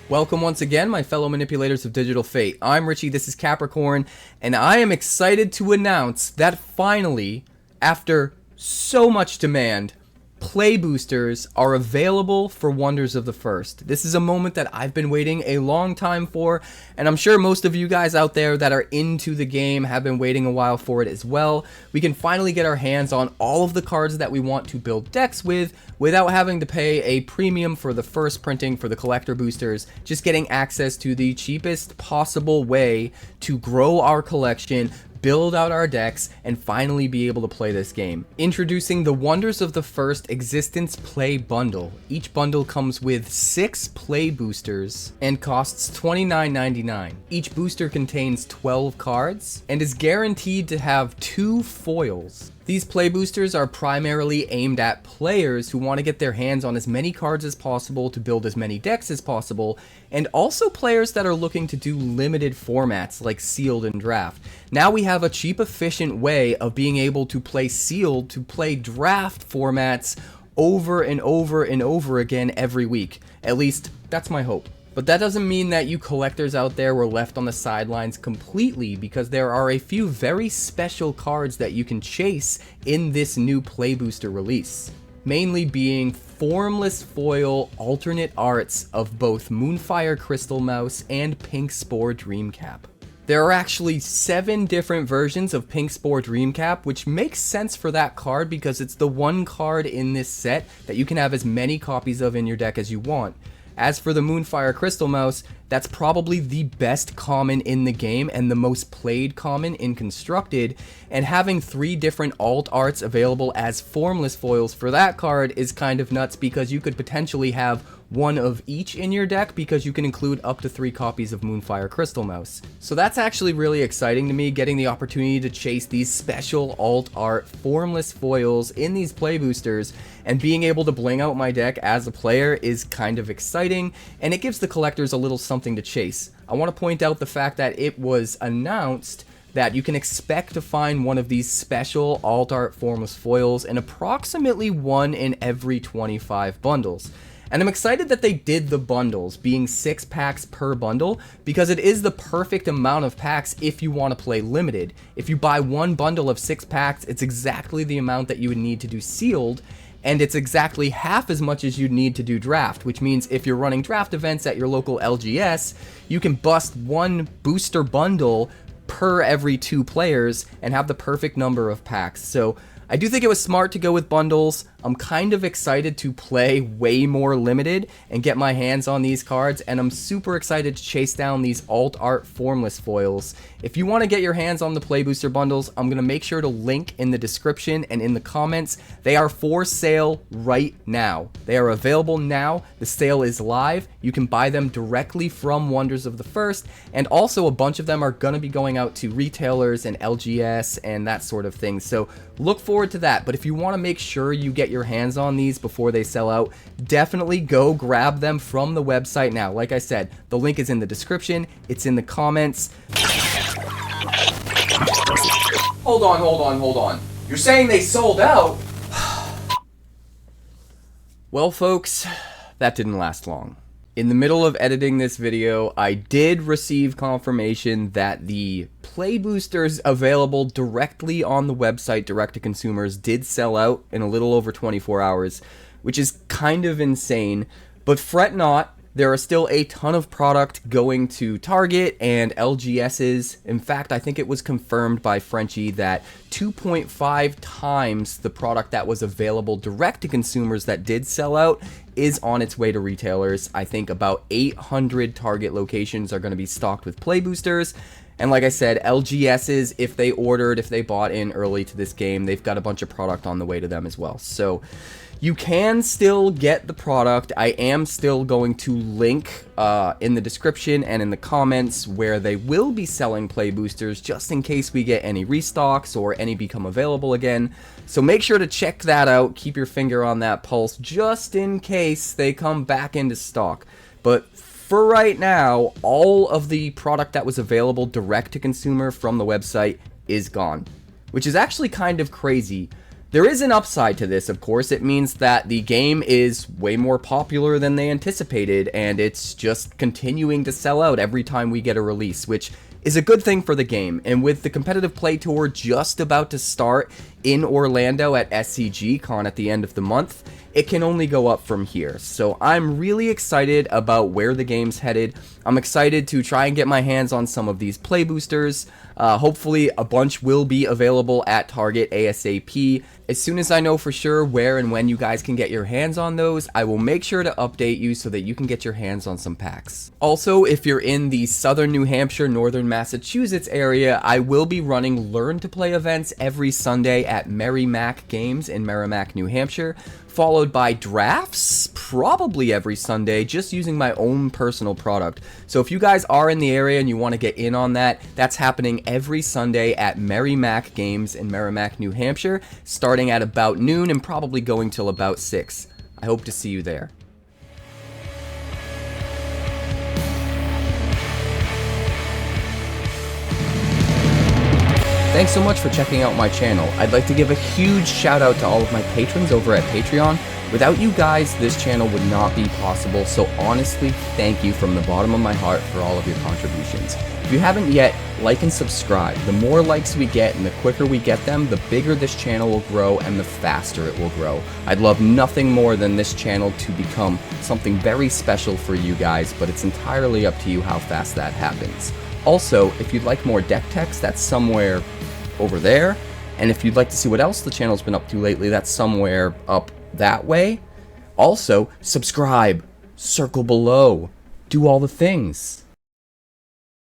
Welcome once again, my fellow manipulators of digital fate. I'm Richie, this is Capricorn, and I am excited to announce that finally, after so much demand, play boosters are available for Wonders of the First. This is a moment that I've been waiting a long time for, and I'm sure most of you guys out there that are into the game have been waiting a while for it as well. We can finally get our hands on all of the cards that we want to build decks with without having to pay a premium for the first printing for the collector boosters, just getting access to the cheapest possible way to grow our collection, build out our decks, and finally be able to play this game. Introducing the Wonders of the First Existence Play Bundle. Each bundle comes with 6 play boosters and costs $29.99. Each booster contains 12 cards and is guaranteed to have 2 foils. These play boosters are primarily aimed at players who want to get their hands on as many cards as possible to build as many decks as possible, and also players that are looking to do limited formats like sealed and draft. Now we have a cheap, efficient way of being able to play sealed, to play draft formats over and over and over again every week. At least, that's my hope. But that doesn't mean that you collectors out there were left on the sidelines completely, because there are a few very special cards that you can chase in this new play booster release. Mainly being formless foil alternate arts of both Moonfire Crystal Mouse and Pink Spore Dreamcap. There are actually 7 different versions of Pink Spore Dreamcap, which makes sense for that card because it's the one card in this set that you can have as many copies of in your deck as you want. As for the Moonfire Crystal Mouse, that's probably the best common in the game and the most played common in Constructed, and having 3 different alt arts available as formless foils for that card is kind of nuts, because you could potentially have one of each in your deck because you can include up to 3 copies of Moonfire Crystal Mouse. So that's actually really exciting to me, getting the opportunity to chase these special alt art formless foils in these play boosters, and being able to bling out my deck as a player is kind of exciting, and it gives the collectors a little something to chase. I want to point out the fact that it was announced that you can expect to find one of these special alt art formless foils in approximately 1 in every 25 bundles. And I'm excited that they did the bundles, being 6 packs per bundle, because it is the perfect amount of packs if you want to play limited. If you buy one bundle of 6 packs, it's exactly the amount that you would need to do sealed, and it's exactly half as much as you'd need to do draft, which means if you're running draft events at your local LGS, you can bust 1 booster bundle per every 2 players and have the perfect number of packs. So I do think it was smart to go with bundles. I'm kind of excited to play way more limited and get my hands on these cards, and I'm super excited to chase down these alt art formless foils. If you want to get your hands on the play booster bundles, I'm going to make sure to link in the description and in the comments. They are for sale right now. They are available now. The sale is live. You can buy them directly from Wonders of the First, and also a bunch of them are going to be going out to retailers and LGS and that sort of thing. So look forward to that. But if you want to make sure you get your hands on these before they sell out, definitely go grab them from the website now. Like I said, the link is in the description, it's in the comments. Hold on. You're saying they sold out? Well, folks, that didn't last long. In the middle of editing this video, I did receive confirmation that the play boosters available directly on the website, direct to consumers, did sell out in a little over 24 hours, which is kind of insane. But fret not, there are still a ton of product going to Target and LGS's. In fact, I think it was confirmed by Frenchie that 2.5 times the product that was available direct to consumers that did sell out is on its way to retailers. I think about 800 Target locations are going to be stocked with play boosters. And like I said, LGS's, if they bought in early to this game, they've got a bunch of product on the way to them as well. So you can still get the product. I am still going to link in the description and in the comments where they will be selling play boosters, just in case we get any restocks or any become available again. So make sure to check that out. Keep your finger on that pulse just in case they come back into stock. But for right now, all of the product that was available direct to consumer from the website is gone, which is actually kind of crazy. There is an upside to this, of course. It means that the game is way more popular than they anticipated, and it's just continuing to sell out every time we get a release, which is a good thing for the game. And with the competitive play tour just about to start in Orlando at SCG CON at the end of the month, it can only go up from here. So I'm really excited about where the game's headed. I'm excited to try and get my hands on some of these play boosters. Hopefully a bunch will be available at Target ASAP. As soon as I know for sure where and when you guys can get your hands on those, I will make sure to update you so that you can get your hands on some packs. Also, if you're in the southern New Hampshire, northern Massachusetts area, I will be running Learn to Play events every Sunday at Merrimack Games in Merrimack, New Hampshire, followed by drafts probably every Sunday, just using my own personal product. So if you guys are in the area and you want to get in on that, that's happening every Sunday at Merrimack Games in Merrimack, New Hampshire, starting at about noon and probably going till about 6. I hope to see you there. Thanks so much for checking out my channel. I'd like to give a huge shout out to all of my patrons over at Patreon. Without you guys, this channel would not be possible, so honestly, thank you from the bottom of my heart for all of your contributions. If you haven't yet, like and subscribe. The more likes we get and the quicker we get them, the bigger this channel will grow and the faster it will grow. I'd love nothing more than this channel to become something very special for you guys, but it's entirely up to you how fast that happens. Also, if you'd like more deck text, that's somewhere over there, and if you'd like to see what else the channel's been up to lately, that's somewhere up that way. Also, subscribe, circle below, do all the things.